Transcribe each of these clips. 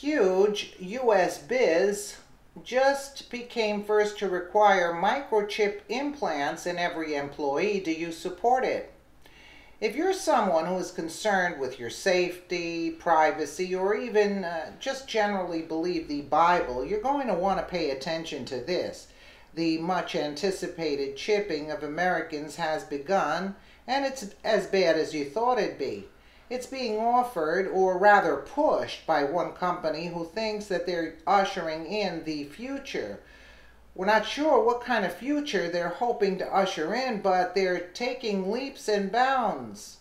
Huge US Biz just became first to require microchip implants in every employee. Do you support it? If you're someone who is concerned with your safety, privacy, or even just generally believe the Bible, you're going to want to pay attention to this. The much anticipated chipping of Americans has begun, and it's as bad as you thought it'd be. It's being offered, or rather pushed, by one company who thinks that they're ushering in the future. We're not sure what kind of future they're hoping to usher in, but they're taking leaps and bounds.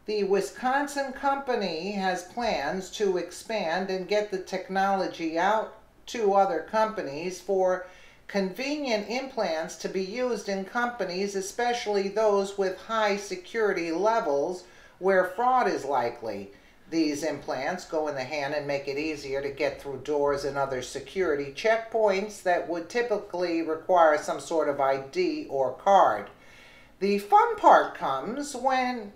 The Wisconsin company has plans to expand and get the technology out to other companies for convenient implants to be used in companies, especially those with high security levels where fraud is likely. These implants go in the hand and make it easier to get through doors and other security checkpoints that would typically require some sort of ID or card. The fun part comes where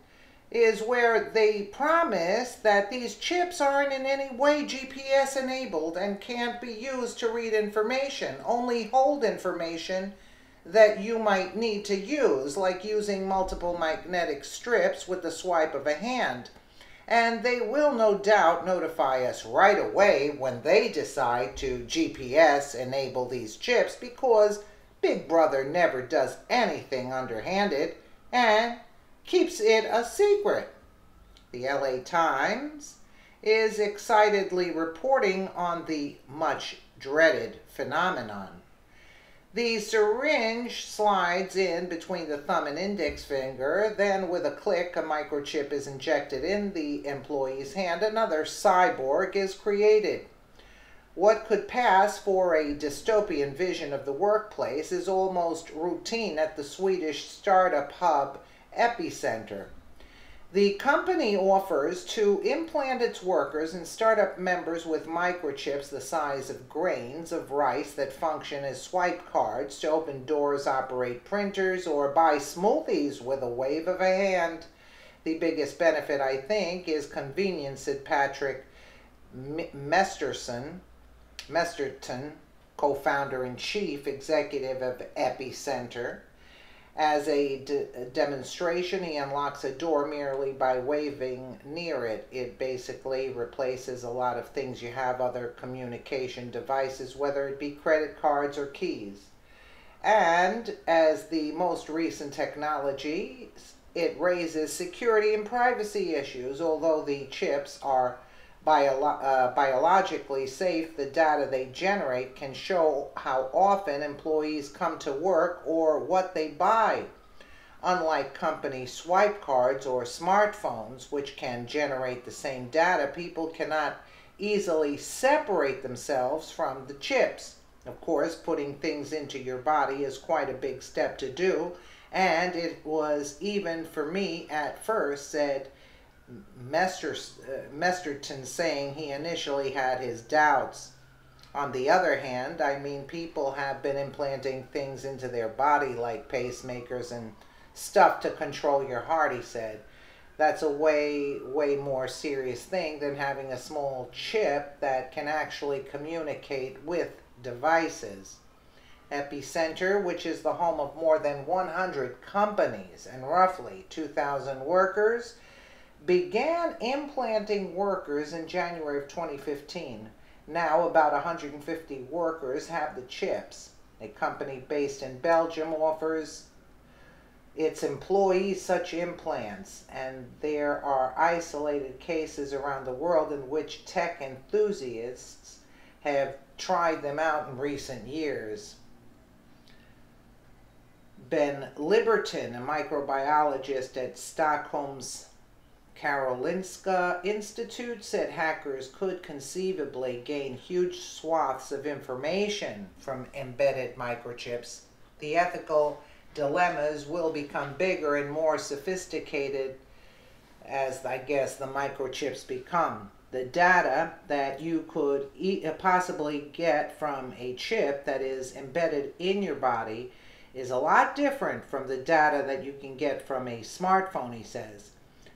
they promise that these chips aren't in any way GPS enabled and can't be used to read information, only hold information that you might need to use, like using multiple magnetic strips with the swipe of a hand. And they will no doubt notify us right away when they decide to GPS enable these chips, because Big Brother never does anything underhanded and keeps it a secret. The LA Times is excitedly reporting on the much dreaded phenomenon. The syringe slides in between the thumb and index finger. Then with a click, a microchip is injected in the employee's hand. Another cyborg is created. What could pass for a dystopian vision of the workplace is almost routine at the Swedish startup hub Epicenter. The company offers to implant its workers and startup members with microchips the size of grains of rice that function as swipe cards to open doors, operate printers, or buy smoothies with a wave of a hand. The biggest benefit, I think, is convenience, said Patrick Mesterton, co-founder and chief executive of Epicenter. As a demonstration, he unlocks a door merely by waving near it. It basically replaces a lot of things you have, other communication devices, whether it be credit cards or keys. And as the most recent technology, it raises security and privacy issues. Although the chips are biologically safe, the data they generate can show how often employees come to work or what they buy. Unlike company swipe cards or smartphones, which can generate the same data, people cannot easily separate themselves from the chips. Of course, putting things into your body is quite a big step to do, and it was even for me at first, said Mesterton, saying he initially had his doubts. On the other hand, people have been implanting things into their body like pacemakers and stuff to control your heart, he said. That's a way more serious thing than having a small chip that can actually communicate with devices. Epicenter, which is the home of more than 100 companies and roughly 2,000 workers, began implanting workers in January of 2015. Now about 150 workers have the chips. A company based in Belgium offers its employees such implants, and there are isolated cases around the world in which tech enthusiasts have tried them out in recent years. Ben Liberton, a microbiologist at Stockholm's Karolinska Institute, said hackers could conceivably gain huge swaths of information from embedded microchips. The ethical dilemmas will become bigger and more sophisticated as, I guess, the microchips become. The data that you could possibly get from a chip that is embedded in your body is a lot different from the data that you can get from a smartphone, he says.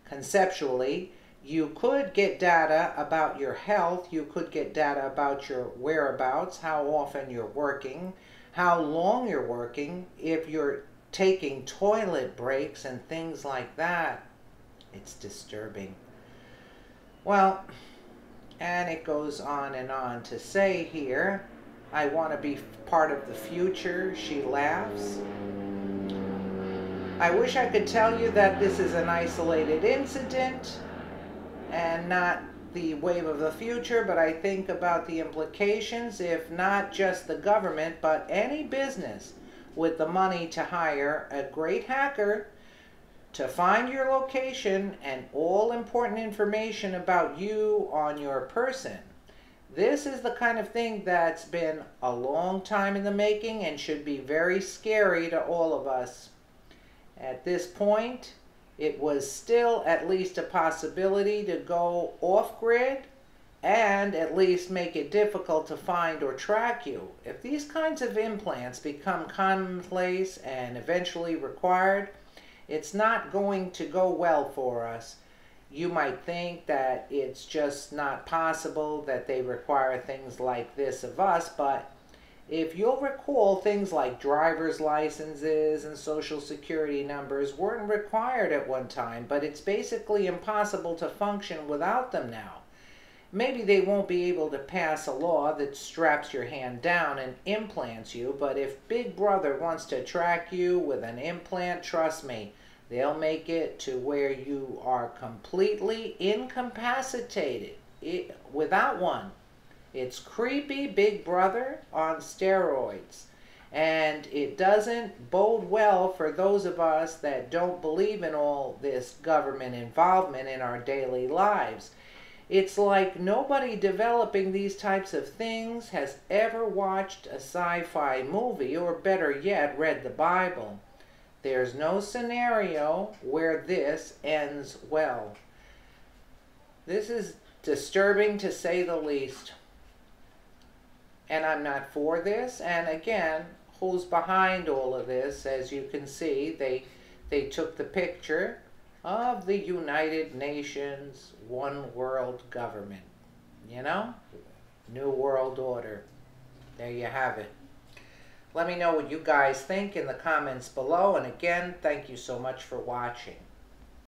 Conceptually, You could get data about your health. You could get data about your whereabouts, how often you're working, how long you're working, if you're taking toilet breaks and things like that. It's disturbing. Well, and it goes on and on to say here, I want to be part of the future. She laughs. I wish I could tell you that this is an isolated incident and not the wave of the future, but I think about the implications if not just the government, but any business with the money to hire a great hacker to find your location and all important information about you on your person. This is the kind of thing that's been a long time in the making and should be very scary to all of us. At this point, it was still at least a possibility to go off-grid and at least make it difficult to find or track you. If these kinds of implants become commonplace and eventually required, it's not going to go well for us. You might think that it's just not possible that they require things like this of us, but if you'll recall, things like driver's licenses and social security numbers weren't required at one time, but it's basically impossible to function without them now. Maybe they won't be able to pass a law that straps your hand down and implants you, but if Big Brother wants to track you with an implant, trust me, they'll make it to where you are completely incapacitated without one. It's creepy Big Brother on steroids. And it doesn't bode well for those of us that don't believe in all this government involvement in our daily lives. It's like nobody developing these types of things has ever watched a sci-fi movie, or better yet, read the Bible. There's no scenario where this ends well. This is disturbing to say the least. And I'm not for this. And again, who's behind all of this? As you can see, they took the picture of the United Nations One World Government. You know? New World Order. There you have it. Let me know what you guys think in the comments below. And again, thank you so much for watching.